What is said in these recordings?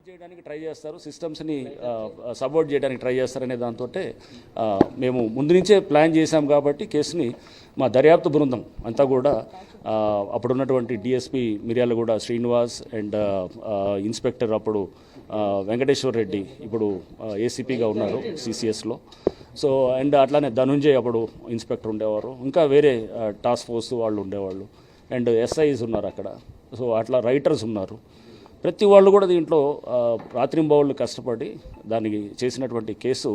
చేయడానికి ట్రై చేస్తారు, సిస్టమ్స్ని సపోర్ట్ చేయడానికి ట్రై చేస్తారనే దాంతో మేము ముందు నుంచే ప్లాన్ చేశాం కాబట్టి కేసుని మా దర్యాప్తు బృందం అంతా కూడా అప్పుడున్నటువంటి DSP Miryalaguda Srinivas and inspector అప్పుడు వెంకటేశ్వర్ రెడ్డి ఇప్పుడు ఏసీపీగా ఉన్నారు సిసిఎస్లో. సో అండ్ అట్లానే ధనుంజయ్ అప్పుడు ఇన్స్పెక్టర్ ఉండేవారు, ఇంకా వేరే టాస్క్ ఫోర్స్ వాళ్ళు ఉండేవాళ్ళు, అండ్ ఎస్ఐస్ ఉన్నారు అక్కడ. సో అట్లా రైటర్స్ ఉన్నారు. ప్రతి వాళ్ళు కూడా దీంట్లో రాత్రింబవళ్ళు కష్టపడి దానికి చేసినటువంటి కేసు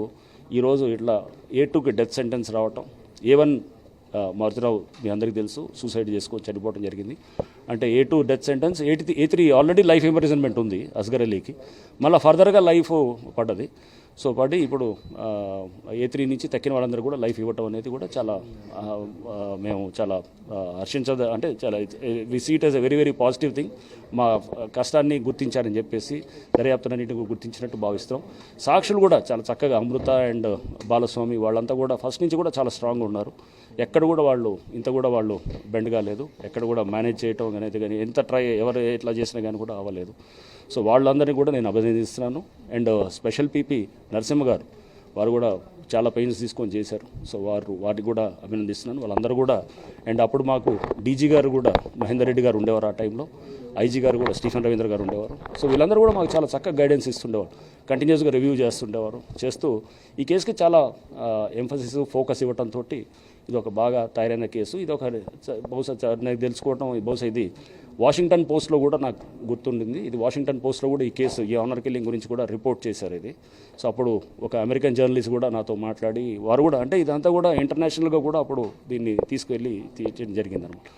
ఈరోజు ఇట్లా A2కి డెత్ సెంటెన్స్ రావటం, A1 మారుతిరావు మీ అందరికీ తెలుసు సూసైడ్ చేసుకొని చనిపోవడం జరిగింది. అంటే A2 death sentence, A3 already life imprisonment ఉంది అస్గర్ అలీకి, మళ్ళీ ఫర్దర్గా లైఫ్ పడ్డది. సో పడి ఇప్పుడు A3 నుంచి తక్కిన వాళ్ళందరూ కూడా లైఫ్ ఇవ్వటం అనేది కూడా చాలా మేము చాలా అంటే చాలా we see it as a very very positive thing. మా కష్టాన్ని గుర్తించారని చెప్పేసి దర్యాప్తునన్నింటిని గుర్తించినట్టు భావిస్తాం. సాక్షులు కూడా చాలా చక్కగా అమృత అండ్ బాలస్వామి వాళ్ళంతా కూడా ఫస్ట్ నుంచి కూడా చాలా స్ట్రాంగ్గా ఉన్నారు. ఎక్కడ కూడా వాళ్ళు బెండ్ కాలేదు, ఎక్కడ కూడా మేనేజ్ చేయటం అనేది కానీ ఎంత ఎవరు ఎట్లా చేసినా కానీ కూడా అవ్వలేదు. సో వాళ్ళందరినీ కూడా నేను అభినందిస్తున్నాను. అండ్ స్పెషల్ పీపీ నరసింహ గారు వారు కూడా చాలా పెయిన్స్ తీసుకొని చేశారు. సో వాటికి కూడా అభినందిస్తున్నాను వాళ్ళందరూ కూడా. అండ్ అప్పుడు మాకు డీజీ గారు కూడా మహేందర్ రెడ్డి గారు ఉండేవారు ఆ టైంలో, ఐజీ గారు కూడా స్టీఫెన్ రవీంద్ర గారు ఉండేవారు. సో వీళ్ళందరూ కూడా మాకు చాలా చక్కగా గైడెన్స్ ఇస్తుండేవారు, కంటిన్యూస్గా రివ్యూ చేస్తూ ఈ కేసుకి చాలా ఎంఫసిస్ ఫోకస్ ఇవ్వడంతో ఇది ఒక బాగా తయారైన కేసు. ఇది ఒక బహుశా నాకు తెలుసుకోవటం బహుశా ఇది వాషింగ్టన్ పోస్ట్లో కూడా నాకు గుర్తుండింది. ఇది వాషింగ్టన్ పోస్ట్లో కూడా ఈ ఆనర్ కిల్లింగ్ గురించి కూడా రిపోర్ట్ చేశారు ఇది. సో అప్పుడు ఒక అమెరికన్ జర్నలిస్ట్ కూడా నాతో మాట్లాడి వారు కూడా అంటే ఇదంతా కూడా ఇంటర్నేషనల్గా కూడా అప్పుడు దీన్ని తీసుకువెళ్ళి తీయడం జరిగిందనమాట.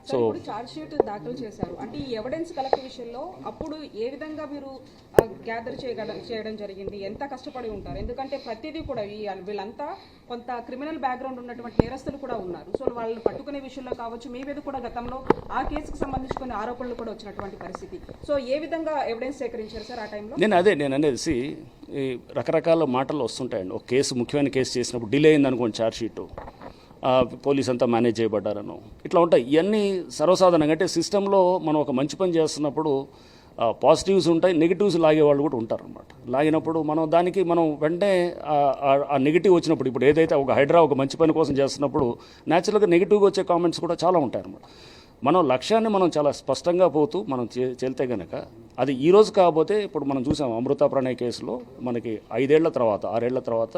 సో చార్జ్ షీట్ దాఖలు చేశారు అంటే ఈ ఎవిడెన్స్ కలెక్ట్ విషయంలో అప్పుడు ఏ విధంగా మీరు గ్యాదర్ చేయడం జరిగింది, ఎంత కష్టపడి ఉంటారు? ఎందుకంటే ప్రతిదీ కూడా వీళ్ళంతా కొంత క్రిమినల్ బ్యాక్గ్రౌండ్ ఉన్నటువంటి నేరస్తులు కూడా ఉన్నారు. సో వాళ్ళని పట్టుకునే విషయంలో కావచ్చు, మీ మీద కూడా గతంలో ఆ కేసుకు సంబంధించి కొన్ని ఆరోపణలు కూడా వచ్చినటువంటి పరిస్థితి. సో ఏ విధంగా ఎవిడెన్స్ సేకరించారు సార్ ఆ టైంలో? నేను అనేది రకరకాల మాటలు వస్తుంటాయండి. ఒక కేసు ముఖ్యమైన కేసు చేసినప్పుడు డిలే అయింది అనుకోండి, ఛార్జ్ షీటు పోలీస్ అంతా మేనేజ్ చేయబడ్డారను ఇట్లా ఉంటాయి. ఇవన్నీ సర్వసాధారణంగా అంటే సిస్టంలో మనం ఒక మంచి పని చేస్తున్నప్పుడు పాజిటివ్స్ ఉంటాయి, నెగిటివ్స్ లాగేవాళ్ళు కూడా ఉంటారనమాట. లాగినప్పుడు మనం వెంటనే ఆ నెగిటివ్ వచ్చినప్పుడు ఇప్పుడు ఏదైతే ఒక హైడ్రా ఒక మంచి పని కోసం చేస్తున్నప్పుడు న్యాచురల్గా నెగిటివ్గా వచ్చే కామెంట్స్ కూడా చాలా ఉంటాయన్నమాట. మనం లక్ష్యాన్ని మనం చాలా స్పష్టంగా పోతూ మనం చెల్తే కనుక అది ఈరోజు కాకపోతే ఇప్పుడు మనం చూసాం అమృత ప్రణయ్ కేసులో మనకి 6 ఏళ్ల తర్వాత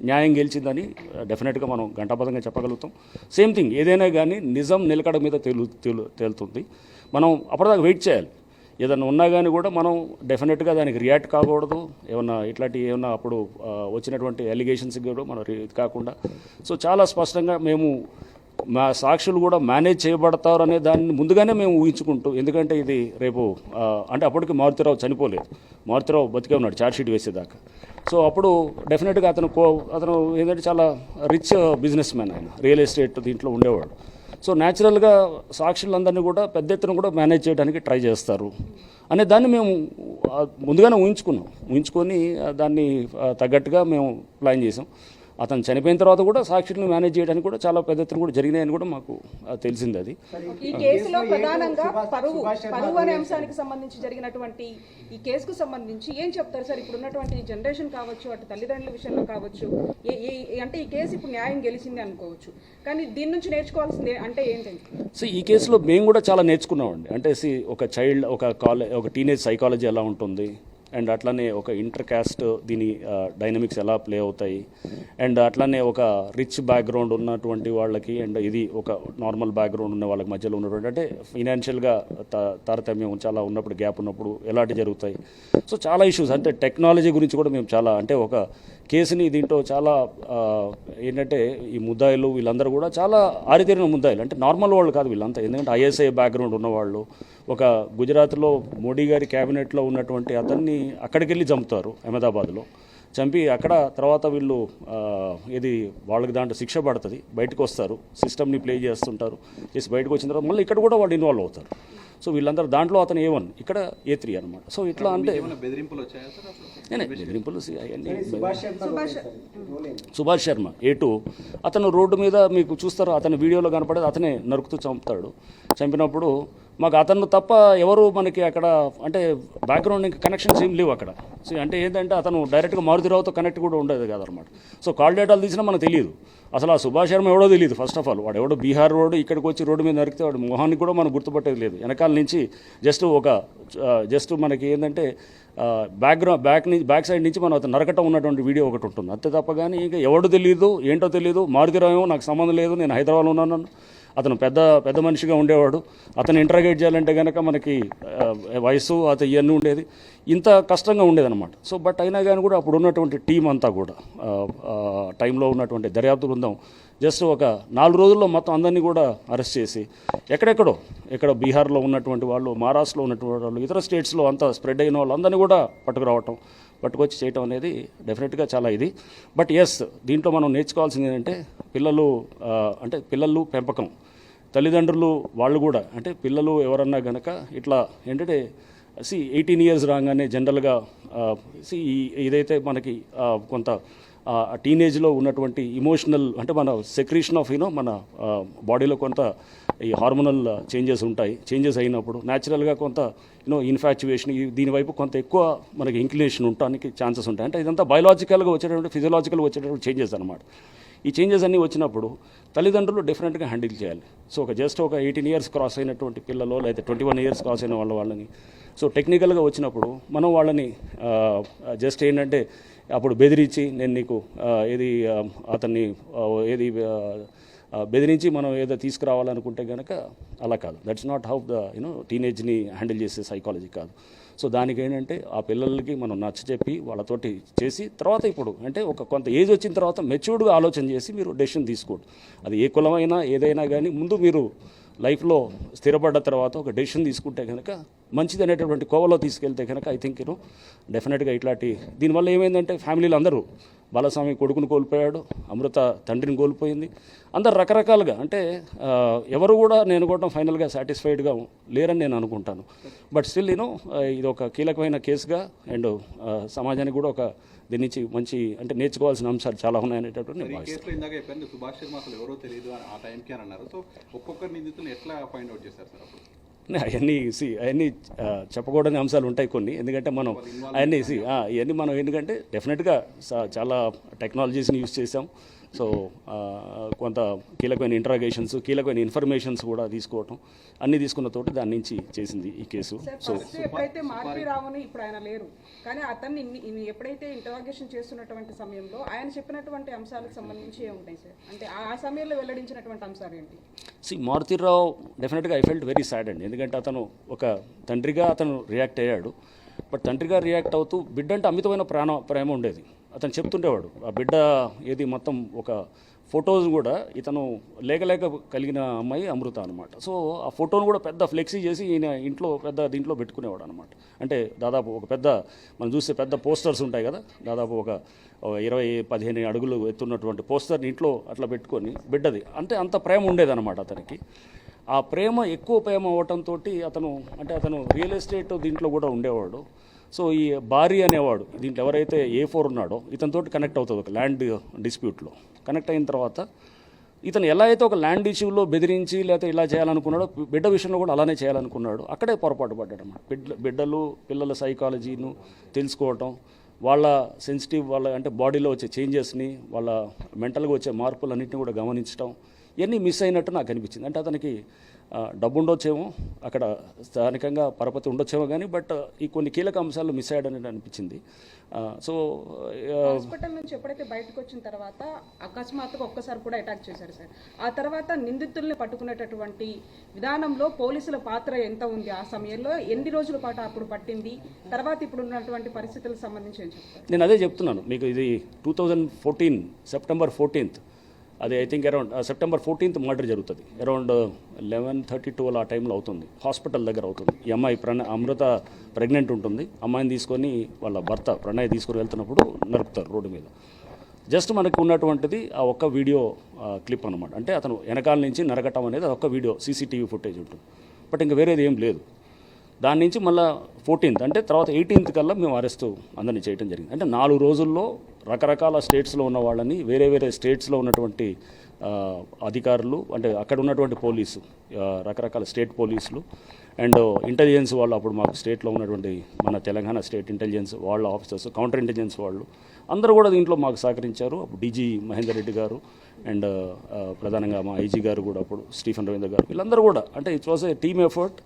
న్యాయం గెలిచిందని డెఫినెట్గా మనం గంటాపదంగా చెప్పగలుగుతాం. సేమ్ థింగ్ ఏదైనా కానీ నిజం నిలకడ మీద తేలుతుంది. మనం అప్పటిదాకా వెయిట్ చేయాలి. ఏదైనా ఉన్నా కానీ కూడా మనం డెఫినెట్గా దానికి రియాక్ట్ కాకూడదు. ఏమన్నా అప్పుడు వచ్చినటువంటి ఎలిగేషన్స్కి కూడా మనం కాకుండా సో చాలా స్పష్టంగా మేము మా సాక్షులు కూడా మేనేజ్ చేయబడతారు అనే దాన్ని ముందుగానే మేము ఊహించుకుంటూ, ఎందుకంటే ఇది రేపు అంటే అప్పటికి మారుతిరావు చనిపోలేదు, మారుతిరావు బతికే ఉన్నాడు ఛార్జ్షీట్ వేసేదాకా. సో అప్పుడు డెఫినెట్గా అతను ఏంటంటే చాలా రిచ్ బిజినెస్ మ్యాన్, ఆయన రియల్ ఎస్టేట్ దీంట్లో ఉండేవాడు. సో న్యాచురల్గా సాక్షులందరినీ కూడా పెద్ద ఎత్తున కూడా మేనేజ్ చేయడానికి ట్రై చేస్తారు అనే దాన్ని మేము ముందుగానే ఊహించుకొని దాన్ని తగ్గట్టుగా మేము ప్లాన్ చేసాం. అతను చనిపోయిన తర్వాత కూడా సాక్షులను మేనేజ్ చేయడానికి కూడా చాలా పెద్ద ఎత్తున కూడా జరిగినాయని కూడా మాకు తెలిసింది. అది ఈ కేసులో ప్రధానంగా పరువు అనే అంశానికి సంబంధించి జరిగినటువంటి ఈ కేసుకు సంబంధించి ఏం చెప్తారు సార్? ఇప్పుడు ఉన్నటువంటి జనరేషన్ కావచ్చు, అటు తల్లిదండ్రుల విషయంలో కావచ్చు, అంటే ఈ కేసు ఇప్పుడు న్యాయం గెలిచింది అనుకోవచ్చు, కానీ దీని నుంచి నేర్చుకోవాల్సింది అంటే ఏంటంటే సో ఈ కేసులో మేము కూడా చాలా నేర్చుకున్నామండి. అంటే ఒక టీనేజ్ సైకాలజీ ఎలా ఉంటుంది, అండ్ అట్లానే ఒక ఇంటర్ క్యాస్ట్ దీని డైనమిక్స్ ఎలా ప్లే అవుతాయి, అండ్ అట్లానే ఒక రిచ్ బ్యాక్గ్రౌండ్ ఉన్నటువంటి వాళ్ళకి అండ్ ఇది ఒక నార్మల్ బ్యాక్గ్రౌండ్ ఉన్న వాళ్ళకి మధ్యలో ఉన్నటువంటి అంటే ఫైనాన్షియల్గా తారతమ్యం చాలా ఉన్నప్పుడు గ్యాప్ ఉన్నప్పుడు ఎలాంటి జరుగుతాయి. సో చాలా ఇష్యూస్ అంటే టెక్నాలజీ గురించి కూడా మేము చాలా అంటే ఒక కేసుని దీంట్లో చాలా ఏంటంటే ఈ ముద్దాయిలు వీళ్ళందరూ కూడా చాలా ఆరితేరిన ముద్దాయిలు, అంటే నార్మల్ వాళ్ళు కాదు వీళ్ళంతా. ఎందుకంటే ఐఎస్ఐ బ్యాక్గ్రౌండ్ ఉన్నవాళ్ళు, ఒక గుజరాత్లో మోడీ గారి క్యాబినెట్లో ఉన్నటువంటి అతన్ని అక్కడికి వెళ్ళి చంపుతారు, అహ్మదాబాద్లో చంపి అక్కడ తర్వాత వీళ్ళు వాళ్ళకి దాంట్లో శిక్ష పడుతుంది, బయటకు వస్తారు, సిస్టమ్ని ప్లే చేస్తుంటారు, చేసి బయటకు వచ్చిన తర్వాత మళ్ళీ ఇక్కడ కూడా వాళ్ళు ఇన్వాల్వ్ అవుతారు. సో వీళ్ళందరూ దాంట్లో అతను A1 ఇక్కడ A3 అనమాట. సో ఇట్లా అంటే బెదిరింపులు సుభాష్ శర్మ A2 అతను రోడ్డు మీద మీకు చూస్తారు, అతని వీడియోలో కనపడేది అతనే నరుకుతూ చంపుతాడు. చంపినప్పుడు మాకు అతను తప్ప ఎవరు మనకి అక్కడ అంటే బ్యాక్గ్రౌండ్ ఇంకా కనెక్షన్స్ ఏం లేవు అక్కడ. సో అంటే ఏంటంటే అతను డైరెక్ట్గా మారుతిరావుతో కనెక్ట్ కూడా ఉండేది కాదనమాట. సో కాల్ డేటాలు తీసినా మనకు తెలియదు. అసలు ఆ సుభాష్ శర్మ ఎవడో తెలియదు. ఫస్ట్ ఆఫ్ ఆల్ వాడు ఎవడో బీహార్ రోడ్డు ఇక్కడికి వచ్చి రోడ్డు మీద నరికితే వాడు మొహాన్ని కూడా మనం గుర్తుపట్టేది లేదు. వెనకాల నుంచి జస్ట్ మనకి ఏంటంటే బ్యాక్ సైడ్ నుంచి మనం అతను నరకటం ఉన్నటువంటి వీడియో ఒకటి ఉంటుంది. అంతే తప్ప కానీ ఇంకా ఎవడు తెలియదు, ఏంటో తెలియదు. మారుతిరావు నాకు సంబంధం లేదు, నేను హైదరాబాద్లో ఉన్నాను. అతను పెద్ద మనిషిగా ఉండేవాడు. అతను ఇంటరాగేట్ చేయాలంటే కనుక మనకి వయసు అతను ఇవన్నీ ఉండేది, ఇంత కష్టంగా ఉండేదన్నమాట. సో బట్ అయినా కానీ కూడా అప్పుడు ఉన్నటువంటి టీం అంతా కూడా టైంలో ఉన్నటువంటి దర్యాప్తు బృందం జస్ట్ ఒక 4 రోజుల్లో మొత్తం అందరినీ కూడా అరెస్ట్ చేసి ఎక్కడ బీహార్లో ఉన్నటువంటి వాళ్ళు, మహారాష్ట్రలో ఉన్నటువంటి వాళ్ళు, ఇతర స్టేట్స్లో అంతా స్ప్రెడ్ అయిన వాళ్ళు అందరినీ కూడా పట్టుకొచ్చి చేయటం అనేది డెఫినెట్గా చాలా ఇది. బట్ ఎస్, దీంట్లో మనం నేర్చుకోవాల్సింది ఏంటంటే పిల్లలు పెంపకం, తల్లిదండ్రులు వాళ్ళు కూడా అంటే పిల్లలు ఎవరన్నా కనుక ఇట్లా ఏంటంటే 18 ఇయర్స్ రాగానే జనరల్గా ఇదైతే మనకి కొంత టీనేజ్లో ఉన్నటువంటి ఇమోషనల్ అంటే మన సెక్రీషన్ ఆఫ్ మన బాడీలో కొంత ఈ హార్మోనల్ చేంజెస్ అయినప్పుడు న్యాచురల్గా కొంత ఇన్ఫాక్చువేషన్ దీనివైపు కొంత ఎక్కువ మనకి ఇంక్లినేషన్ ఉండడానికి ఛాన్సెస్ ఉంటాయి. అంటే ఇదంతా బయలాజికల్గా వచ్చేటటువంటి ఫిజియలాజికల్గా వచ్చేటటువంటి చేంజెస్ అనమాట. ఈ చేంజెస్ అన్నీ వచ్చినప్పుడు తల్లిదండ్రులు డెఫినెట్గా హ్యాండిల్ చేయాలి. సో ఒక 18 ఇయర్స్ క్రాస్ అయినటువంటి పిల్లలో లేదా 21 ఇయర్స్ క్రాస్ అయిన వాళ్ళని సో టెక్నికల్గా వచ్చినప్పుడు మనం వాళ్ళని జస్ట్ ఏంటంటే అప్పుడు బెదిరించి నేను నీకు బెదిరించి మనం ఏదో తీసుకురావాలనుకుంటే కనుక అలా కాదు. దట్స్ నాట్ హౌ టీనేజ్ని హ్యాండిల్ చేసే సైకాలజీ కాదు. సో దానికి ఏంటంటే ఆ పిల్లలకి మనం నచ్చచెప్పి వాళ్ళతోటి చేసి తర్వాత ఇప్పుడు అంటే కొంత ఏజ్ వచ్చిన తర్వాత మెచ్యూర్డ్గా ఆలోచన చేసి మీరు డెసిషన్ తీసుకోండి. అది ఏ కులమైనా ఏదైనా కానీ ముందు మీరు లైఫ్లో స్థిరపడ్డ తర్వాత ఒక డెసిషన్ తీసుకుంటే కనుక మంచిది అనేటటువంటి కోవలో తీసుకెళ్తే కనుక ఐ థింక్ డెఫినెట్గా ఇట్లాంటి దీనివల్ల ఏమైందంటే ఫ్యామిలీలు అందరూ బాలస్వామి కొడుకును కోల్పోయాడు, అమృత తండ్రిని కోల్పోయింది, అందరు రకరకాలుగా అంటే ఎవరు కూడా నేను కూడా ఫైనల్గా సాటిస్ఫైడ్గా లేరని నేను అనుకుంటాను. బట్ స్టిల్ ఇది ఒక కీలకమైన కేసుగా అండ్ సమాజానికి కూడా ఒక దీని నుంచి మంచి అంటే నేర్చుకోవాల్సిన అంశాలు చాలా ఉన్నాయనేటటువంటి నేను భావిస్తాను. ఇందాక చెప్పారు సుభాష్ శర్మ అసలు ఎవరో తెలియదు ఆ టైంకి అని అన్నారు. సో ఒక్కొక్కరి నిందితులు ఎట్లా ఫైండ్ అవుట్ చేశారు సార్ అప్పుడు? అవన్నీ చెప్పకూడని అంశాలు ఉంటాయి కొన్ని. ఎందుకంటే మనం ఇవన్నీ మనం ఎందుకంటే డెఫినెట్గా చాలా టెక్నాలజీస్ని యూజ్ చేసాం. సో కొంత కీలకమైన ఇంట్రాగేషన్స్, కీలకమైన ఇన్ఫర్మేషన్స్ కూడా తీసుకోవటం అన్నీ తీసుకున్న తోటి దాని నుంచి చేసింది ఈ కేసు. సో ఎప్పుడైతే మారుతిరావుని ఇప్పుడు ఆయన లేరు, కానీ అతన్ని ఎప్పుడైతే ఇంటరాగేషన్ చేస్తున్నటువంటి సమయంలో ఆయన చెప్పినటువంటి అంశాలకు సంబంధించి ఉంటాయి సార్, అంటే ఆ సమయంలో వెల్లడించినటువంటి అంశాలు ఏంటి? మారుతిరావు డెఫినెట్గా ఐ ఫెల్ట్ వెరీ సాడ్ అండి. ఎందుకంటే అతను ఒక తండ్రిగా అతను రియాక్ట్ అయ్యాడు. బట్ తండ్రిగా రియాక్ట్ అవుతూ బిడ్డ అంటే అమితమైన ప్రేమ ఉండేది. అతను చెప్తుండేవాడు ఆ బిడ్డ ఏది మొత్తం ఒక ఫొటోస్ కూడా ఇతను లేక కలిగిన అమ్మాయి అమృత అనమాట. సో ఆ ఫోటోను కూడా పెద్ద ఫ్లెక్సీ చేసి ఈయన దీంట్లో పెట్టుకునేవాడు అనమాట. అంటే దాదాపు ఒక మనం చూస్తే పెద్ద పోస్టర్స్ ఉంటాయి కదా, దాదాపు ఒక 20-15 అడుగులు ఎత్తున్నటువంటి పోస్టర్ని ఇంట్లో అట్లా పెట్టుకొని బిడ్డది అంటే అంత ప్రేమ ఉండేదన్నమాట అతనికి. ఆ ఎక్కువ ప్రేమ అవ్వటంతో అతను రియల్ ఎస్టేట్ దీంట్లో కూడా ఉండేవాడు. సో ఈ భారీ అనేవాడు దీంట్లో ఎవరైతే A4 ఉన్నాడో ఇతనితోటి కనెక్ట్ అవుతుంది ఒక ల్యాండ్ డిస్ప్యూట్లో. కనెక్ట్ అయిన తర్వాత ఇతను ఎలా అయితే ఒక ల్యాండ్ ఇష్యూలో బెదిరించి లేకపోతే ఇలా చేయాలనుకున్నాడో బిడ్డ విషయంలో కూడా అలానే చేయాలనుకున్నాడు. అక్కడే పొరపాటు పడ్డాడు అన్నమాట. పిల్లల సైకాలజీను తెలుసుకోవటం, వాళ్ళ వాళ్ళ అంటే బాడీలో వచ్చే చేంజెస్ని, వాళ్ళ మెంటల్గా వచ్చే మార్పులన్నింటినీ కూడా గమనించడం, ఇవన్నీ మిస్ అయినట్టు నాకు అనిపించింది. అంటే అతనికి డబ్బు ఉండొచ్చేమో, అక్కడ స్థానికంగా పరపతి ఉండొచ్చేమో కానీ బట్ ఈ కొన్ని కీలక అంశాలు మిస్ అయ్యాడని అనిపించింది. సో హాస్పిటల్ నుంచి ఎప్పుడైతే బయటకు వచ్చిన తర్వాత అకస్మాత్తుగా ఒక్కసారి కూడా అటాక్ చేశారు సార్. ఆ తర్వాత నిందితుల్ని పట్టుకునేటటువంటి విధానంలో పోలీసుల పాత్ర ఎంత ఉంది, ఆ సమయంలో ఎన్ని రోజుల పాటు అప్పుడు పట్టింది, తర్వాత ఇప్పుడు ఉన్నటువంటి పరిస్థితులకు సంబంధించి ఏం చెప్తారు? నేను అదే చెప్తున్నాను మీకు. ఇది 2014 సెప్టెంబర్ 14th, అది I think around September 14th murder జరుగుతుంది. అరౌండ్ 11:30-12 ఆ టైంలో అవుతుంది. హాస్పిటల్ దగ్గర అవుతుంది. ఈ అమ్మాయి అమృత ప్రెగ్నెంట్ ఉంటుంది. అమ్మాయిని తీసుకొని వాళ్ళ భర్త ప్రణయ్ తీసుకొని వెళ్తున్నప్పుడు నరుకుతారు రోడ్డు మీద. జస్ట్ మనకు ఉన్నటువంటిది ఆ ఒక్క వీడియో క్లిప్ అనమాట. అంటే అతను వెనకాల నుంచి నరకటం అనేది ఒక్క వీడియో CCTV ఫుటేజ్ ఉంటుంది. బట్ ఇంకా వేరేది ఏం లేదు. దాని నుంచి మళ్ళీ 14th అంటే తర్వాత 18th కల్లా మేము అరెస్టు అందరినీ చేయడం జరిగింది. అంటే 4 రోజుల్లో రకరకాల స్టేట్స్లో ఉన్న వాళ్ళని వేరే వేరే స్టేట్స్లో ఉన్నటువంటి అధికారులు, అంటే అక్కడ ఉన్నటువంటి పోలీసు, రకరకాల స్టేట్ పోలీసులు అండ్ ఇంటెలిజెన్స్ వాళ్ళు, అప్పుడు మాకు స్టేట్లో ఉన్నటువంటి మన తెలంగాణ స్టేట్ ఇంటెలిజెన్స్ వాళ్ళ ఆఫీసర్స్, కౌంటర్ ఇంటెలిజెన్స్ వాళ్ళు అందరూ కూడా దీంట్లో మాకు సహకరించారు. అప్పుడు డీజీ మహేందర్ రెడ్డి గారు అండ్ ప్రధానంగా మా ఐజీ గారు కూడా, అప్పుడు స్టీఫెన్ రవీందర్ గారు, వీళ్ళందరూ కూడా, అంటే it was a team effort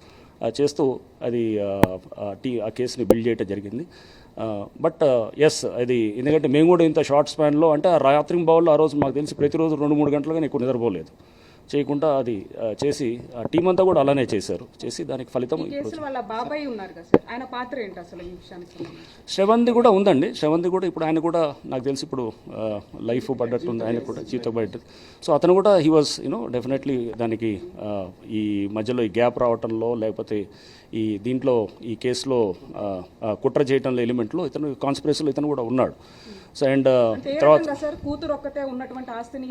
చేస్తూ అది ఆ కేసుని బిల్డ్ చేయడం జరిగింది. బట్ ఎస్, అది ఎందుకంటే మేము కూడా ఇంత షార్ట్ స్పాన్లో, అంటే ఆ రాత్రి బావుల్లో ఆ రోజు మాకు తెలిసి ప్రతిరోజు 2-3 గంటలుగా ఎక్కువ నిద్రపోలేదు చేయకుండా అది చేసి ఆ టీం అంతా కూడా అలానే చేశారు. చేసి దానికి ఫలితం కేసులో వాళ్ళ బాబాయ్ ఉన్నారు కదా సార్, ఆయన పాత్ర ఏంటి అసలు ఈ విషయానికి సంబంధించి? శ్రవంతి కూడా ఉందండి. శ్రవంతి కూడా ఇప్పుడు ఆయన కూడా నాకు తెలిసి ఇప్పుడు లైఫ్ పడ్డట్టుంది, ఆయన కూడా జీవితం పడ్డది. సో అతను కూడా హీ వాజ్ డెఫినెట్లీ దానికి ఈ మధ్యలో ఈ గ్యాప్ రావటంలో, లేకపోతే ఈ దీంట్లో ఈ కేసులో కుట్ర చేయటంలో ఎలిమెంట్లో ఇతను కాన్స్పిరసీలో ఇతను కూడా ఉన్నాడు. సో అండ్ తర్వాత సార్ కూతురు ఒక్కటే ఉన్నటువంటి ఆస్తిని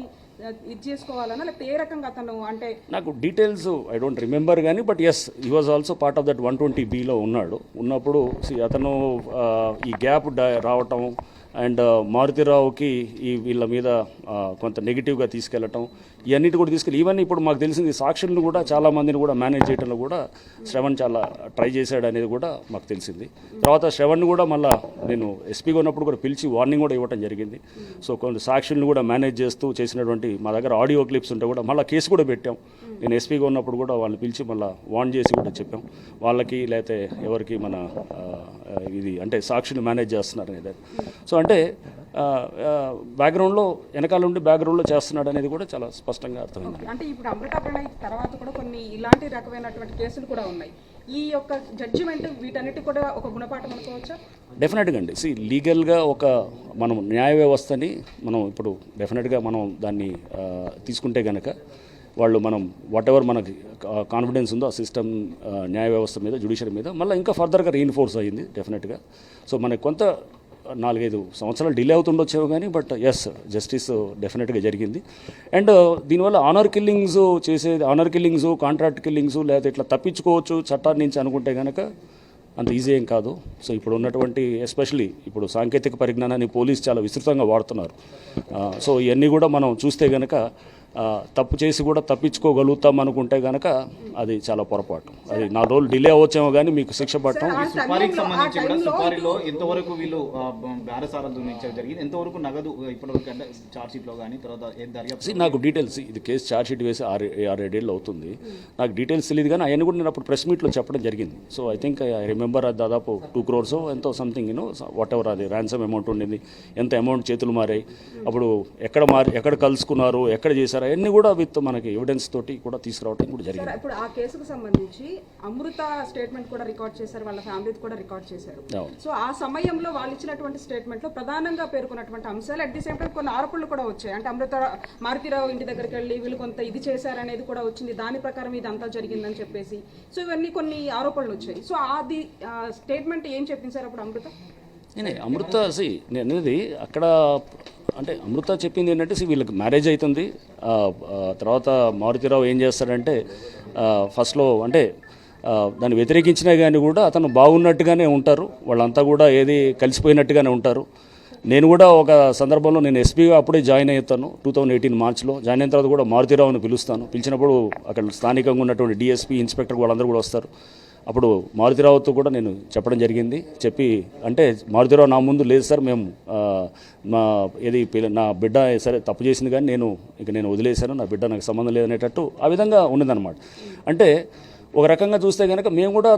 ఇది చేసుకోవాలన్నా, లేకపోతే ఏ రకంగా అతను, అంటే నాకు డీటెయిల్స్ ఐ డోంట్ రిమెంబర్ కానీ, but as he was also part of that 120Bలో ఉన్నాడు. ఉన్నప్పుడు అతను ఈ గ్యాప్ రావటం అండ్ మారుతిరావుకి ఈ వీళ్ళ మీద కొంత నెగిటివ్గా తీసుకెళ్ళటం, ఇవన్నిటి కూడా తీసుకెళ్ళి ఈవెన్ ఇప్పుడు మాకు తెలిసింది సాక్షులను కూడా చాలామందిని కూడా మేనేజ్ చేయడంలో కూడా శ్రవణ్ చాలా ట్రై చేశాడు అనేది కూడా మాకు తెలిసింది. తర్వాత శ్రవణ్ కూడా మళ్ళీ నేను ఎస్పీగా ఉన్నప్పుడు కూడా పిలిచి వార్నింగ్ కూడా ఇవ్వడం జరిగింది. సో కొన్ని సాక్షులను కూడా మేనేజ్ చేస్తూ చేసినటువంటి మా దగ్గర ఆడియో క్లిప్స్ ఉంటే కూడా మళ్ళీ కేసు కూడా పెట్టాం. నేను ఎస్పీగా ఉన్నప్పుడు కూడా వాళ్ళని పిలిచి మళ్ళీ వార్న్ చేసి కూడా చెప్పాం వాళ్ళకి, లేకపోతే ఎవరికి మన ఇది అంటే సాక్షులు మేనేజ్ చేస్తున్నారు అనేది. సో అంటే బ్యాక్గ్రౌండ్లో వెనకాల నుండి బ్యాక్గ్రౌండ్లో చేస్తున్నాడు అనేది కూడా చాలా స్పష్టంగా అర్థమైంది. అంటే ఇప్పుడు అమృత ప్రణయ్ తర్వాత కూడా కొన్ని ఇలాంటి రకమైనటువంటి కేసులు కూడా ఉన్నాయి. ఈ యొక్క జడ్జిమెంట్ వీటన్నిటి కూడా ఒక గుణపాఠం అనుకోవచ్చా? డెఫినెట్గా అండి. లీగల్గా ఒక మనం న్యాయ వ్యవస్థని మనం ఇప్పుడు డెఫినెట్గా మనం దాన్ని తీసుకుంటే కనుక వాళ్ళు మనం వాట్ ఎవర్ మనకి కాన్ఫిడెన్స్ ఉందో ఆ సిస్టమ్, న్యాయ వ్యవస్థ మీద, జ్యుడిషియరీ మీద మళ్ళీ ఇంకా ఫర్దర్గా రీఇన్ఫోర్స్ అయ్యింది డెఫినెట్గా. సో మనకి కొంత 4-5 సంవత్సరాలు డిలే అవుతుండొచ్చేవో కానీ, బట్ ఎస్ జస్టిస్ డెఫినెట్గా జరిగింది. అండ్ దీనివల్ల ఆనర్ కిల్లింగ్స్, కాంట్రాక్ట్ కిల్లింగ్స్, లేకపోతే ఇట్లా తప్పించుకోవచ్చు చట్టాన్ని నుంచి అనుకుంటే కనుక అంత ఈజీ ఏం కాదు. సో ఇప్పుడు ఉన్నటువంటి ఎస్పెషలీ ఇప్పుడు సాంకేతిక పరిజ్ఞానాన్ని పోలీసు చాలా విస్తృతంగా వాడుతున్నారు. సో ఇవన్నీ కూడా మనం చూస్తే కనుక తప్పు చేసి కూడా తప్పించుకోగలుగుతాం అనుకుంటే కనుక అది చాలా పొరపాటు. అది 4 రోజులు డిలే అవ్వచ్చేమో కానీ మీకు శిక్ష పడటం. సుపారీకి సంబంధించి కూడా సుపారీలో ఎంతవరకు వీళ్ళు బేరసారాలు దుర్నించడం జరిగింది, ఎంతవరకు నగదు ఇప్పటివరకు అంటే ఛార్జ్షీట్లో కానీ తర్వాత దర్యాప్తు? నాకు డీటెయిల్స్, ఇది కేసు ఛార్జ్షీట్ వేసి 6-7 ఏళ్ళు అవుతుంది. నాకు డీటెయిల్స్ తెలియదు కానీ అవన్నీ కూడా నేను అప్పుడు ప్రెస్ మీట్లో చెప్పడం జరిగింది. So I think I remember అది దాదాపు 2 crores ఎంతో సంథింగ్ వాట్ ఎవర్ అది ర్యాన్సమ్ అమౌంట్ ఉండింది. ఎంత అమౌంట్ చేతులు మారాయి, అప్పుడు ఎక్కడ కలుసుకున్నారు, ఎక్కడ చేశారు, అవన్నీ కూడా విత్ మనకి ఎవిడెన్స్ తోటి కూడా తీసుకురావడం కూడా జరిగింది. ఇప్పుడు ఆ కేసుకు సంబంధించి అమృత స్టేట్మెంట్ కూడా రికార్డ్ చేశారు, వాళ్ళ ఫ్యామిలీ కూడా రికార్డ్ చేశారు. సో ఆ సమయంలో వాళ్ళు ఇచ్చినటువంటి స్టేట్మెంట్ లో ప్రధానంగా పేర్కొన్నటువంటి అంశాలు అట్ ది సేమ్ టైం కొన్ని ఆరోపణలు కూడా వచ్చాయి. అంటే మారుతిరావు ఇంటి దగ్గరికి వెళ్ళి వీళ్ళు కొంత ఇది చేశారనేది కూడా వచ్చింది, దాని ప్రకారం ఇది అంతా జరిగిందని చెప్పేసి. సో ఇవన్నీ కొన్ని ఆరోపణలు వచ్చాయి. సో అది స్టేట్మెంట్ ఏం చెప్పింది సార్ అప్పుడు అమృత? అమృత నేను అనేది అక్కడ అంటే అమృత చెప్పింది ఏంటంటే వీళ్ళకి మ్యారేజ్ అవుతుంది. తర్వాత మారుతిరావు ఏం చేస్తాడంటే ఫస్ట్లో అంటే దాన్ని వ్యతిరేకించినా కానీ కూడా అతను బాగున్నట్టుగానే ఉంటారు, వాళ్ళంతా కూడా ఏది కలిసిపోయినట్టుగానే ఉంటారు. నేను కూడా ఒక సందర్భంలో నేను ఎస్పీగా అప్పుడే జాయిన్ అవుతాను 2018 మార్చిలో. జాయిన్ అయిన తర్వాత కూడా మారుతిరావుని పిలిచినప్పుడు అక్కడ స్థానికంగా ఉన్నటువంటి డిఎస్పీ, ఇన్స్పెక్టర్ వాళ్ళందరూ కూడా వస్తారు. అప్పుడు మారుతిరావుతో కూడా నేను చెప్పడం జరిగింది. చెప్పి అంటే మారుతిరావు నా ముందు లేదు సార్, మేము నా బిడ్డ సరే తప్పు చేసింది కానీ నేను వదిలేశాను, నా బిడ్డ నాకు సంబంధం లేదనేటట్టు ఆ విధంగా ఉన్నదన్నమాట. అంటే ఒక రకంగా చూస్తే కనుక మేము కూడా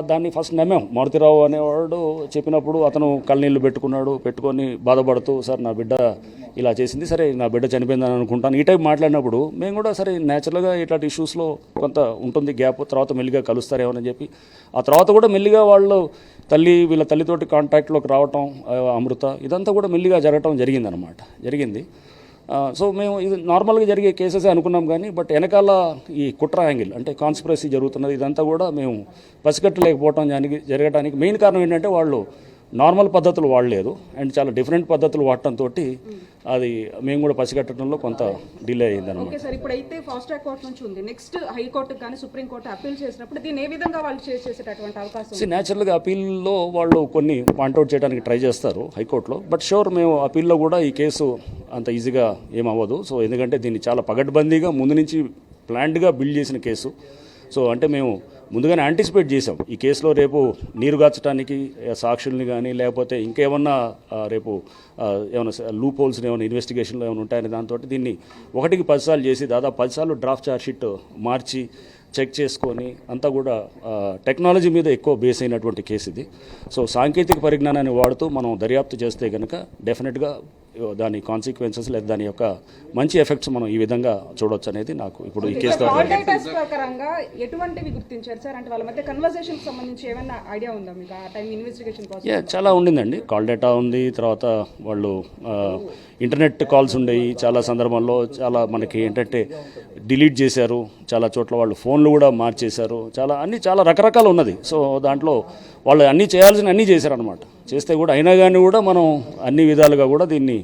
దాన్ని ఫస్ట్ నమ్మాం. మారుతిరావు అనేవాడు చెప్పినప్పుడు అతను కళ్ళనీళ్ళు పెట్టుకొని బాధపడుతూ సార్ నా బిడ్డ ఇలా చేసింది, సరే నా బిడ్డ చనిపోయిందని అనుకుంటాను, ఈ టైప్ మాట్లాడినప్పుడు మేము కూడా సరే న్యాచురల్గా ఇట్లాంటి ఇష్యూస్లో కొంత ఉంటుంది గ్యాప్, తర్వాత మెల్లిగా కలుస్తారేమని చెప్పి ఆ తర్వాత కూడా మెల్లిగా వాళ్ళు వీళ్ళ తల్లితోటి కాంటాక్ట్లోకి రావటం, అమృత ఇదంతా కూడా మెల్లిగా జరగటం జరిగింది. సో మేము ఇది నార్మల్గా జరిగే కేసెస్ అనుకున్నాం కానీ బట్ వెనకాల ఈ కుట్ర యాంగిల్ అంటే కాన్స్పిరసీ జరుగుతున్నది, ఇదంతా కూడా మేము పసిగట్టలేకపోవటం జరగడానికి మెయిన్ కారణం ఏంటంటే వాళ్ళు నార్మల్ పద్ధతులు వాడలేదు అండ్ చాలా డిఫరెంట్ పద్ధతులు వాడటంతో అది మేము కూడా పసిగట్టడంలో కొంత డిలే అయిందన్నమాట. ఓకే సార్, ఇప్పుడైతే ఫాస్ట్ ట్రాక్ కోర్టు నుంచి ఉంది, నెక్స్ట్ హైకోర్టుకి కానీ సుప్రీంకోర్టు అప్పీల్ చేసినప్పుడు దీన్ని ఏ విధంగా వాళ్ళు చేసేటటువంటి అవకాశం ఉంది? న్యాచురల్గా అపీల్లో వాళ్ళు కొన్ని పాయింట్అవుట్ చేయడానికి ట్రై చేస్తారు హైకోర్టులో, బట్ షూర్ మేము అపీల్లో కూడా ఈ కేసు అంత ఈజీగా ఏమవ్వదు. సో ఎందుకంటే దీన్ని చాలా పగడ్బందీగా ముందు నుంచి ప్లాన్డ్గా బిల్డ్ చేసిన కేసు. సో అంటే మేము ముందుగానే యాంటిసిపేట్ చేసాం ఈ కేసులో రేపు నీరు గార్చడానికి సాక్షుల్ని కానీ లేకపోతే ఇంకేమన్నా రేపు ఏమైనా లూప్ హోల్స్ని ఏమైనా ఇన్వెస్టిగేషన్లో ఏమైనా ఉంటాయని దాంతో దీన్ని 1కి 10 సార్లు చేసి దాదాపు 10 సార్లు డ్రాఫ్ట్ ఛార్జ్షీట్ మార్చి చెక్ చేసుకొని అంతా కూడా టెక్నాలజీ మీద ఎక్కువ బేస్ అయినటువంటి కేసు ఇది. సో సాంకేతిక పరిజ్ఞానాన్ని వాడుతూ మనం దర్యాప్తు చేస్తే కనుక డెఫినెట్గా దాని కాన్సిక్వెన్సెస్ లేదా దాని యొక్క మంచి ఎఫెక్ట్స్ మనం ఈ విధంగా చూడొచ్చు అనేది నాకు ఇప్పుడు ఈ కేసు కాల్ డేటాస్ ప్రకారంగా ఎటువంటివి గుర్తించారు సార్? అంటే వాళ్ళ మధ్య కన్వర్సేషన్ సంబంధించి ఏమైనా ఐడియా ఉందా మీకు ఆ టైం ఇన్వెస్టిగేషన్ ప్రాసెస్? చాలా ఉండిందండి. కాల్ డేటా ఉంది, తర్వాత వాళ్ళు ఇంటర్నెట్ కాల్స్ ఉండేవి చాలా సందర్భంలో. చాలా మనకి ఏంటంటే డిలీట్ చేశారు, చాలా చోట్ల వాళ్ళు ఫోన్లు కూడా మార్చేశారు, చాలా రకరకాలు ఉన్నది. సో దాంట్లో వాళ్ళు అన్నీ చేయాల్సిన అన్నీ చేశారనమాట. చేస్తే కూడా అయినా కానీ కూడా మనం అన్ని విధాలుగా కూడా దీన్ని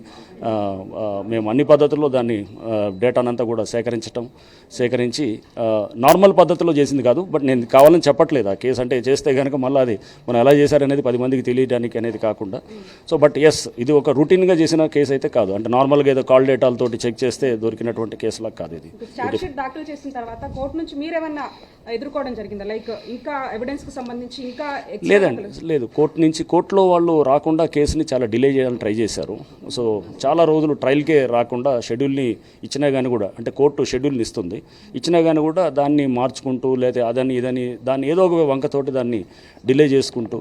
మేము అన్ని పద్ధతుల్లో దాన్ని డేటానంతా కూడా సేకరించి నార్మల్ పద్ధతిలో చేసింది కాదు. బట్ నేను కావాలని చెప్పట్లేదు ఆ కేసు అంటే చేస్తే కనుక మళ్ళీ అది మనం ఎలా చేశారనేది 10 మందికి తెలియడానికి అనేది కాకుండా. సో బట్ ఎస్, ఇది ఒక రొటీన్గా చేసిన కేసు అయితే కాదు. అంటే నార్మల్గా ఏదో కాల్ డేటాలతోటి చెక్ చేస్తే దొరికినటువంటి కేసులా కాదు ఇది. ఛార్జ్షీట్ దాఖలు చేసిన తర్వాత కోర్టు నుంచి మీరేమన్నా ఎదుర్కోవడం జరిగిందా? లైక్ ఇంకా ఎవిడెన్స్కి సంబంధించి ఇంకా లేదు, కోర్టులో వాళ్ళు రాకుండా కేసుని చాలా డిలే చేయాలని ట్రై చేశారు. సో చాలా రోజులు ట్రయల్కే రాకుండా షెడ్యూల్ని ఇచ్చినా కానీ కూడా, అంటే కోర్టు షెడ్యూల్ని ఇచ్చినా కానీ కూడా దాన్ని మార్చుకుంటూ లేదా అదని ఇదని దాన్ని ఏదో ఒక వంకతోటి దాన్ని డిలే చేసుకుంటూ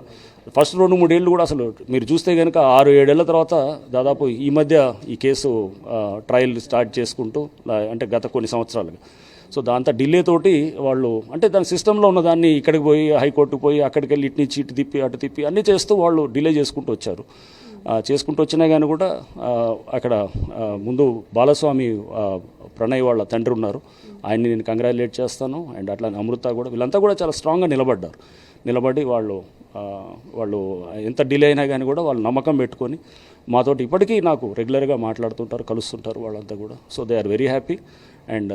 ఫస్ట్ 2-3 ఏళ్ళు కూడా అసలు మీరు చూస్తే కనుక 6-7 ఏళ్ల తర్వాత దాదాపు ఈ మధ్య ఈ కేసు ట్రయల్ స్టార్ట్ చేసుకుంటూ అంటే గత కొన్ని సంవత్సరాలుగా. సో దాంతో డిలే తోటి వాళ్ళు అంటే దాని సిస్టంలో ఉన్న దాన్ని ఇక్కడికి పోయి హైకోర్టుకు పోయి అక్కడికి వెళ్ళి ఇటు నుంచి ఇటు తిప్పి అటు తిప్పి అన్నీ చేస్తూ వాళ్ళు డిలే చేసుకుంటూ వచ్చారు. చేసుకుంటూ వచ్చినా కానీ కూడా అక్కడ ముందు బాలస్వామి ప్రణయ్ వాళ్ళ తండ్రి ఉన్నారు, ఆయన్ని నేను కంగ్రాచులేట్ చేస్తాను. అండ్ అట్లా అమృత కూడా, వీళ్ళంతా కూడా చాలా స్ట్రాంగ్గా నిలబడి వాళ్ళు ఎంత డిలే అయినా కానీ కూడా వాళ్ళు నమ్మకం పెట్టుకొని మాతోటి ఇప్పటికీ నాకు రెగ్యులర్గా మాట్లాడుతుంటారు, కలుస్తుంటారు వాళ్ళంతా కూడా. So they are very happy and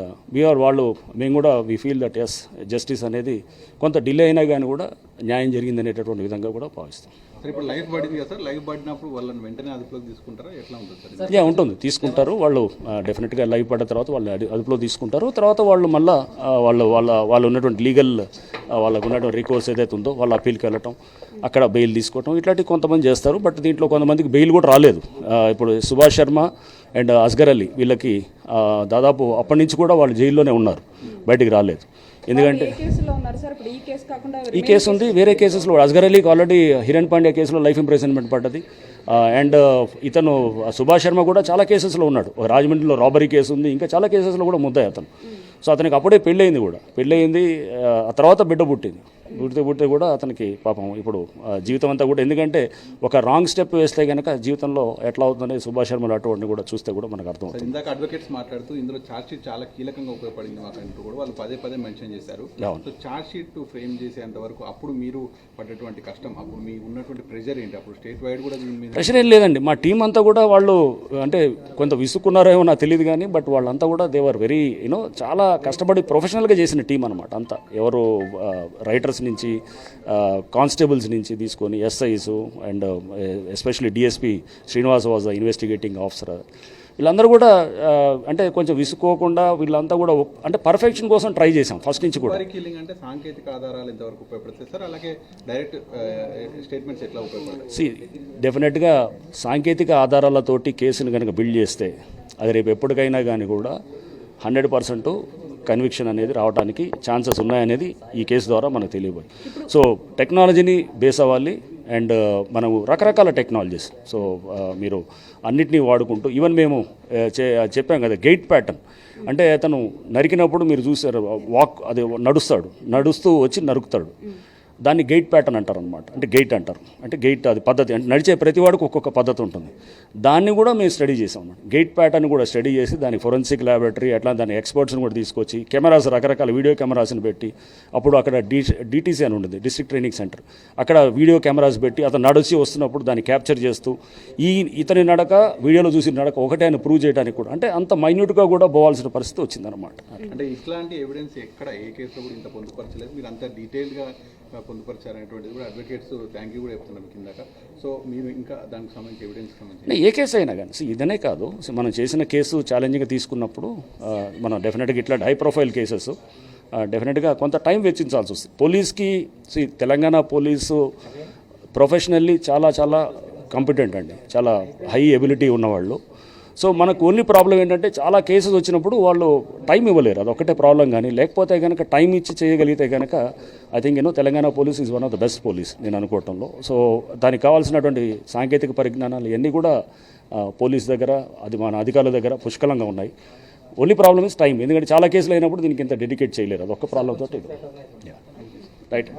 మేము కూడా we feel that is justice అనేది కొంత డిలే అయినా కానీ కూడా న్యాయం జరిగింది అనేటటువంటి విధంగా కూడా భావిస్తాం. సార్ ఇప్పుడు లైఫ్ పడింది కదా సార్, లైఫ్ పడినప్పుడు వాళ్ళని వెంటనే అదుపులోకి తీసుకుంటారా, ఎట్లా ఉంటుంది సార్? ఉంటుంది, తీసుకుంటారు వాళ్ళు. డెఫినెట్గా లైవ్ పడ్డ తర్వాత వాళ్ళు అదుపులో తీసుకుంటారు. తర్వాత వాళ్ళు మళ్ళీ వాళ్ళు ఉన్నటువంటి లీగల్ వాళ్ళకు ఉన్నటువంటి రికోర్స్ ఏదైతే ఉందో వాళ్ళ అప్పీల్కి వెళ్ళటం, అక్కడ బెయిల్ తీసుకోవటం ఇట్లాంటివి కొంతమంది చేస్తారు. బట్ దీంట్లో కొంతమందికి బెయిల్ కూడా రాలేదు. ఇప్పుడు సుభాష్ శర్మ అండ్ అస్గర్ అలీ వీళ్ళకి దాదాపు అప్పటి నుంచి కూడా వాళ్ళు జైల్లోనే ఉన్నారు, బయటికి రాలేదు. ఎందుకంటే ఈ కేసు ఉంది, వేరే కేసెస్లో అస్గర్ అలీకి ఆల్రెడీ హిరణ్ పాండ్యా కేసులో లైఫ్ ఇంప్రిజన్మెంట్ పడ్డది. అండ్ ఇతను సుభాష్ శర్మ కూడా చాలా కేసెస్లో ఉన్నాడు. రాజమండ్రిలో రాబరీ కేసు ఉంది, ఇంకా చాలా కేసెస్లో కూడా ముద్దాయి అతను. సో అతనికి అప్పుడే పెళ్ళయింది, ఆ తర్వాత బిడ్డ పుట్టితే కూడా అతనికి పాపం ఇప్పుడు జీవితం అంతా కూడా, ఎందుకంటే ఒక రాంగ్ స్టెప్ వేస్తే కనుక జీవితంలో ఎట్లా అవుతుందనే సుభాష్ శర్మ అటువంటి కూడా చూస్తే కూడా మనకు అర్థమవుతుంది. ఇందాక అడ్వకేట్స్ మాట్లాడుతూ ఇందులో ఛార్జ్షీట్ చాలా కీలకంగా ఉపయోగపడింది మాకంటూ కూడా వాళ్ళు పదే మెన్షన్ చేశారు. సో ఛార్జ్షీట్ ఫ్రేమ్ చేసేంత వరకు అప్పుడు మీరు పడ్డటువంటి కష్టం, అప్పుడు మీ ఉన్నటువంటి ప్రెషర్ ఏంటి? అప్పుడు స్టేట్ వైడ్ కూడా ప్రెషర్ ఏం లేదండి. మా టీం అంతా కూడా వాళ్ళు అంటే కొంత విసుక్కున్నారేమో నాకు తెలియదు కానీ, బట్ వాళ్ళంతా కూడా దేవర్ వెరీ చాలా కష్టపడి ప్రొఫెషనల్గా చేసిన టీం అనమాట అంతా. ఎవరు రైటర్స్ నుంచి కానిస్టేబుల్స్ నుంచి తీసుకొని SIs and especially DSP Srinivas was the investigating officer, వీళ్ళందరూ కూడా అంటే కొంచెం విసుకోకుండా వీళ్ళంతా కూడా అంటే పర్ఫెక్షన్ కోసం ట్రై చేసాం ఫస్ట్ నుంచి కూడా. కిల్లింగ్ అంటే సాంకేతిక ఆధారాలు ఎంతవరకు ఉపయోగపడతాయి సార్, అలాగే డైరెక్ట్ స్టేట్మెంట్స్ ఎట్లా ఉపయోగపడతాయి? డెఫినెట్గా సాంకేతిక ఆధారాలతోటి కేసును కనుక బిల్డ్ చేస్తే అది రేపు ఎప్పటికైనా కానీ కూడా 100% కన్విక్షన్ అనేది రావడానికి ఛాన్సెస్ ఉన్నాయనేది ఈ కేసు ద్వారా మనకు తెలియబోయి. సో టెక్నాలజీని బేస్ అవ్వాలి అండ్ మనము రకరకాల టెక్నాలజీస్, సో మీరు అన్నిటినీ వాడుకుంటూ ఈవెన్ మేము చెప్పాం కదా గెయిట్ ప్యాటర్న్, అంటే అతను నరికినప్పుడు మీరు చూసారు వాక్ అది నడుస్తూ వచ్చి నరుకుతాడు. దాన్ని గేట్ ప్యాటర్న్ అంటారు అనమాట. అంటే గేట్ అంటారు, అంటే గేట్ అది పద్ధతి, అంటే నడిచే ప్రతి వాడికి ఒక్కొక్క పద్ధతి ఉంటుంది. దాన్ని కూడా మేము స్టడీ చేసాం అన్నమాట. గేట్ ప్యాటర్న్ కూడా స్టడీ చేసి దాని ఫొరెన్సిక్ ల్యాబొరేటరీ అట్లా దాని ఎక్స్పర్ట్స్ని కూడా తీసుకొచ్చి కెమెరాస్, రకరకాల వీడియో కెమెరాస్ని పెట్టి, అప్పుడు అక్కడ డిటీసీ అని ఉండేది, డిస్ట్రిక్ట్ ట్రైనింగ్ సెంటర్, అక్కడ వీడియో కెమెరాస్ పెట్టి అతను నడిచి వస్తున్నప్పుడు దాన్ని క్యాప్చర్ చేస్తూ ఇతని నడక వీడియోలో చూసిన నడక ఒకటే అని ప్రూవ్ చేయడానికి కూడా, అంటే అంత మైన్యూట్గా కూడా పోవాల్సిన పరిస్థితి వచ్చిందన్నమాట. అంటే ఇట్లాంటి ఎవిడెన్స్ ఎక్కడ ఏ కేసులో కూడా ఇంత పొందుపరచలేదు, మీరు అంత డీటెయిల్గా పొందుపరిచారనేటువంటిది కూడా అడ్వకేట్స్ థ్యాంక్ యూ కూడా చెప్తున్నారు కిందాక. సో మీరు ఇంకా దానికి సంబంధించి ఎవిడెన్స్ సంబంధించి ఏ కేసు అయినా కానీ ఇదనే కాదు, మనం చేసిన కేసు ఛాలెంజింగ్గా తీసుకున్నప్పుడు మనం డెఫినెట్గా ఇట్లాంటి హై ప్రొఫైల్ కేసెస్ డెఫినెట్గా కొంత టైం వెచ్చించాల్సి వస్తుంది. పోలీస్కి తెలంగాణ పోలీసు ప్రొఫెషనల్లీ చాలా చాలా కాంపిటెంట్ అండి, చాలా హై ఎబిలిటీ ఉన్నవాళ్ళు. సో మనకు ఓన్లీ ప్రాబ్లం ఏంటంటే చాలా కేసెస్ వచ్చినప్పుడు వాళ్ళు టైం ఇవ్వలేరు, అది ఒకటే ప్రాబ్లం. కానీ లేకపోతే కనుక టైం ఇచ్చి చేయగలిగితే కనుక I think Telangana police is one of the best police నేను అనుకోవటంలో. సో దానికి కావాల్సినటువంటి సాంకేతిక పరిజ్ఞానాలు ఇవన్నీ కూడా పోలీస్ దగ్గర, అది మన అధికారుల దగ్గర పుష్కలంగా ఉన్నాయి. ఓన్లీ ప్రాబ్లమ్ ఇస్ టైం, ఎందుకంటే చాలా కేసులు అయినప్పుడు దీనికి ఇంత డెడికేట్ చేయలేరు, అది ఒక్క ప్రాబ్లం తోటి రైట్.